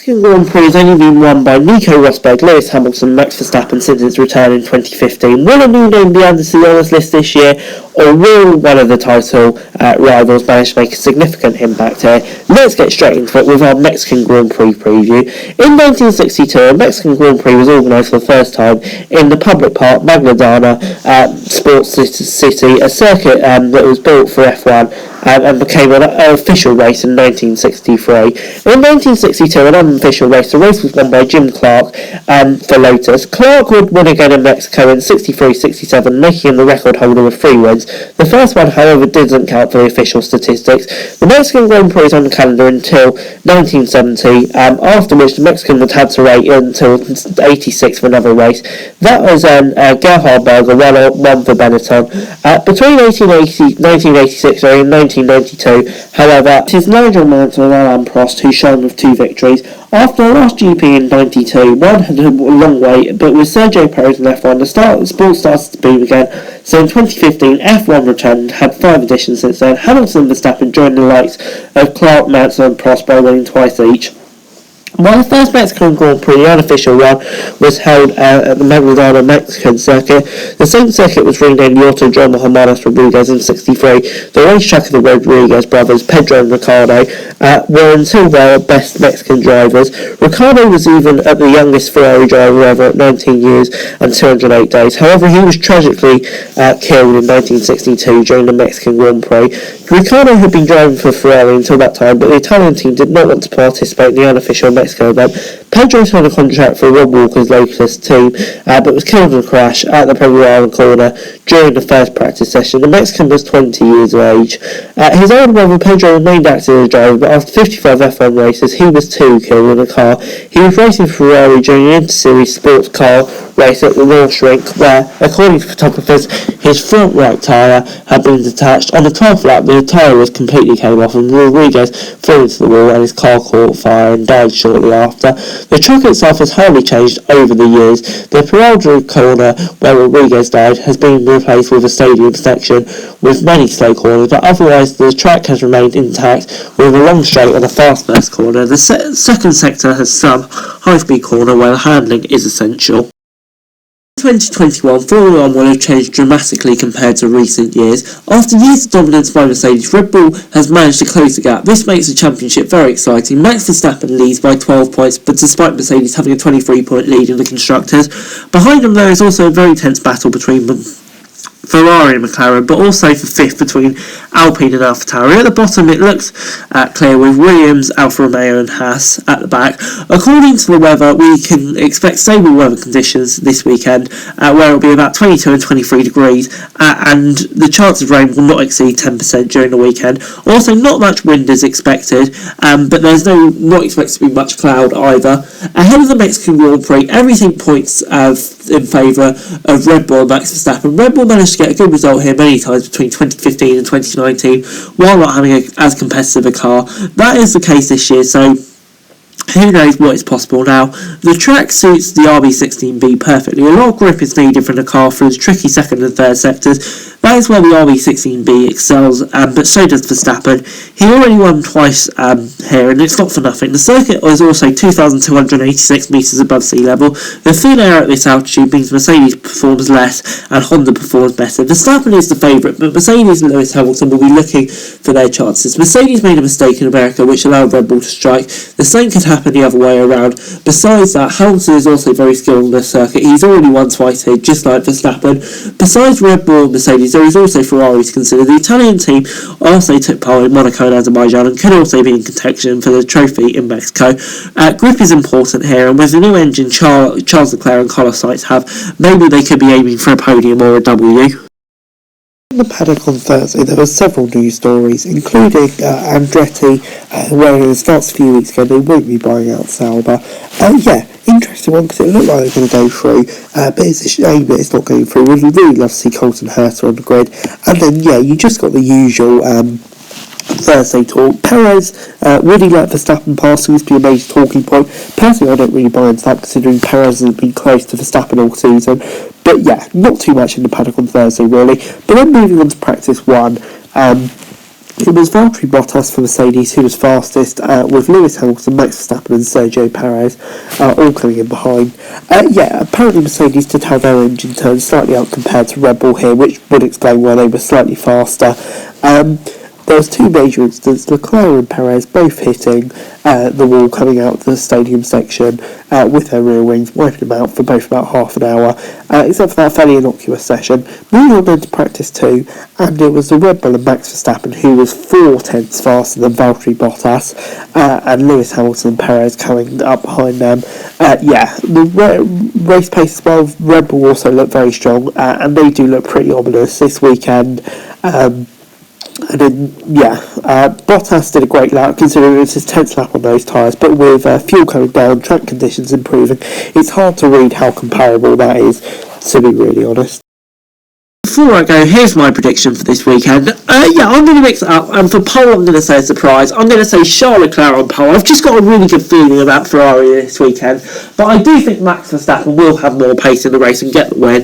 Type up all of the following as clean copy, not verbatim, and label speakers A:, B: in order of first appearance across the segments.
A: Mexican Grand Prix has only been won by Nico Rosberg, Lewis Hamilton, Max Verstappen since its return in 2015. Will a new name be added to the honours list this year, or will one of the title rivals manage to make a significant impact here? Let's get straight into it with our Mexican Grand Prix preview. In 1962, a Mexican Grand Prix was organised for the first time in the public park Magdalena Sports City, a circuit that was built for F1 and became an official race in 1963. In 1962, an unofficial race, the race was won by Jim Clark for Lotus. Clark would win again in Mexico in 63-67, making him the record holder with 3 wins. The first one, however, didn't count for the official statistics. The Mexican Grand Prix is on the calendar until 1970, after which the Mexican would have to wait until 86 for another race. That was Gerhard Berger, one for Benetton. Between 1986 and 1992, however, it is Nigel Mansell and Alain Prost who shone with 2 victories. After the last GP in 92, one had a long wait, but with Sergio Perez in F1, the sport started to boom again. So in 2015, F1 returned, had 5 editions since then. Hamilton and Verstappen joined the likes of Clark, Mansell and Prost by winning twice each. While the first Mexican Grand Prix, the unofficial one, was held at the Magdalena Mexican circuit, the same circuit was renamed the Autodromo Hermanos Rodriguez in 63. The racetrack of the Rodriguez brothers, Pedro and Ricardo, were until their best Mexican drivers. Ricardo was even at the youngest Ferrari driver ever at 19 years and 208 days. However, he was tragically killed in 1962 during the Mexican Grand Prix. Ricardo had been driving for Ferrari until that time, but the Italian team did not want to participate in the unofficial Mexico event. Pedro signed a contract for Rob Walker's Lotus team, but was killed in a crash at the Premier Island corner during the first practice session. The Mexican was 20 years of age. His older brother Pedro remained active as a driver, but after 55 F1 races, he was too killed in a car. He was racing for Ferrari during an inter-series sports car race at the Nürburgring, where, according to photographers, his front right tyre had been detached. On the 12th lap, the tyre was completely came off and Rodriguez flew into the wall and his car caught fire and died shortly after. The track itself has hardly changed over the years. The Peralta corner where Rodriguez died has been replaced with a stadium section with many slow corners, but otherwise the track has remained intact with a long straight and a fast first corner. The second sector has some high-speed corner where handling is essential. In 2021, Formula 1 will have changed dramatically compared to recent years. After years of dominance by Mercedes, Red Bull has managed to close the gap. This makes the championship very exciting. Max Verstappen leads by 12 points, but despite Mercedes having a 23-point lead in the constructors. Behind them there is also a very tense battle between Ferrari and McLaren, but also for 5th between Alpine and AlphaTauri. At the bottom it looks clear with Williams, Alfa Romeo and Haas at the back. According to the weather, we can expect stable weather conditions this weekend, where it will be about 22 and 23 degrees, and the chance of rain will not exceed 10% during the weekend. Also, not much wind is expected, but there's not expected to be much cloud either. Ahead of the Mexican Grand Prix, everything points in favour of Red Bull and Max Verstappen. Red Bull managed to get a good result here many times between 2015 and 2019 while not having as competitive a car. That is the case this year, so who knows what is possible now. The track suits the RB16B perfectly. A lot of grip is needed from the car through the tricky second and third sectors. That is where the RB16B excels, but so does Verstappen. He already won twice here, and it's not for nothing. The circuit is also 2,286 metres above sea level. The thin air at this altitude means Mercedes performs less and Honda performs better. Verstappen is the favourite, but Mercedes and Lewis Hamilton will be looking for their chances. Mercedes made a mistake in America which allowed Red Bull to strike. The same could happen the other way around. Besides that, Hamilton is also very skilled on the circuit. He's already won twice here, just like Verstappen. Besides Red Bull and Mercedes, there is also Ferrari to consider. The Italian team also took part in Monaco and Azerbaijan and could also be in contention for the trophy in Mexico. Grip is important here, and with the new engine Charles Leclerc and Carlos Sainz have, maybe they could be aiming for a podium or a W.
B: In the paddock on Thursday, there were several news stories, including Andretti, where it starts a few weeks ago, they won't be buying out Sauber. Interesting one, because it looked like they're going to go through, but it's a shame that it's not going through. We'd really love to see Colton Herta on the grid. And then, you just got the usual Thursday talk. Perez, would he let Verstappen pass? Seems to be a major talking point. Personally, I don't really buy into that, considering Perez has been close to Verstappen all season. But not too much in the paddock on Thursday, really. But then moving on to practice one, It was Valtteri Bottas for Mercedes who was fastest, with Lewis Hamilton, Max Verstappen and Sergio Perez all coming in behind. Apparently Mercedes did have their engine turns slightly up compared to Red Bull here, which would explain why they were slightly faster. There was two major incidents, Leclerc and Perez both hitting the wall coming out of the stadium section with their rear wings, wiping them out for both about half an hour, except for that fairly innocuous session. Moving on then to practice 2, and it was the Red Bull and Max Verstappen who was 4 tenths faster than Valtteri Bottas, and Lewis Hamilton and Perez coming up behind them. The race pace as well, Red Bull also looked very strong, and they do look pretty ominous this weekend. Bottas did a great lap considering it was his 10th lap on those tyres, but with fuel coming down, track conditions improving, it's hard to read how comparable that is, to be really honest.
A: Before I go, here's my prediction for this weekend. I'm going to mix it up, and for pole I'm going to say a surprise. I'm going to say Charles Leclerc on pole. I've just got a really good feeling about Ferrari this weekend, but I do think Max Verstappen will have more pace in the race and get the win,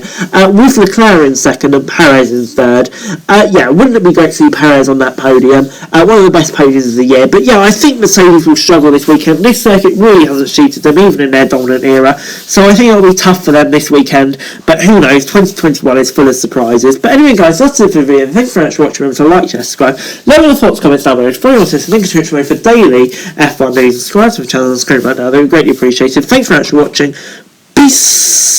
A: with Leclerc in second and Perez in third. Wouldn't it be great to see Perez on that podium? One of the best podiums of the year, but I think Mercedes will struggle this weekend. This circuit really hasn't suited them, even in their dominant era, so I think it'll be tough for them this weekend, but who knows, 2021 is full of surprises. But anyway guys, that's it for the video. Thanks very much for watching. Remember to like, share, subscribe. Let me know your thoughts, comments down below. For your assistance, link to Twitch for daily F1 news. Subscribe to the channel and subscribe right now. They would be greatly appreciated. Thanks very much for watching. Peace.